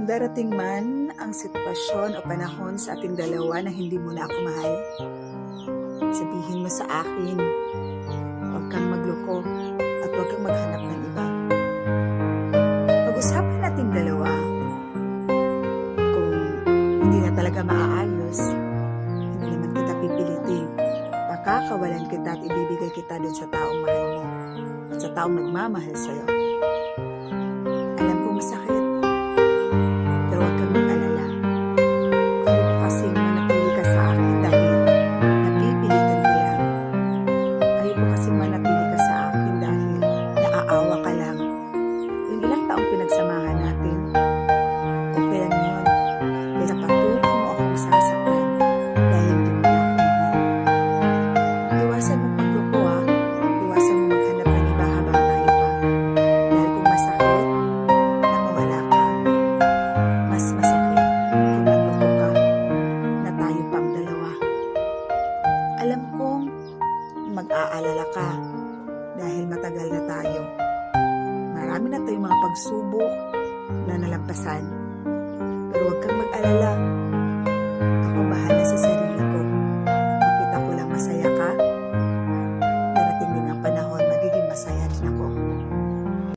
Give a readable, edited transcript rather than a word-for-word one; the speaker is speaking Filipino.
Darating man ang sitwasyon o panahon sa ating dalawa na hindi mo na ako mahal, sabihin mo sa akin, huwag kang magloko at huwag kang maghanap ng iba. Pag-usapan natin dalawa, kung hindi na talaga maaayos, hindi naman kita pipilitin. Pakakawalan kita at ibibigay kita dun sa taong mahal mo at sa taong nagmamahal sa'yo. Alam ko masakit, pero huwag kang mag-alala. Ayoko kasing manatili ka sa akin dahil napipilitan ka lang. Ayoko kasing manatili ka sa akin dahil naaawa ka lang. Yung ilang taong pinagsamahan natin, okay lang yun. Kaya patuloy mo akong sasaktan dahil hindi mo na ako mahal. Iwasan mong magloko ha. Iwasan mong maghanap ng iba habang tayo pa. Dahil kung masakit na mawala ka, mas masakit kung nagloko ka na tayo pang dalawa. Alam kong mag-aalala ka dahil matagal na tayo. Marami na tayong mga pagsubok na nalampasan. Pero huwag kang mag-alala. Ako bahala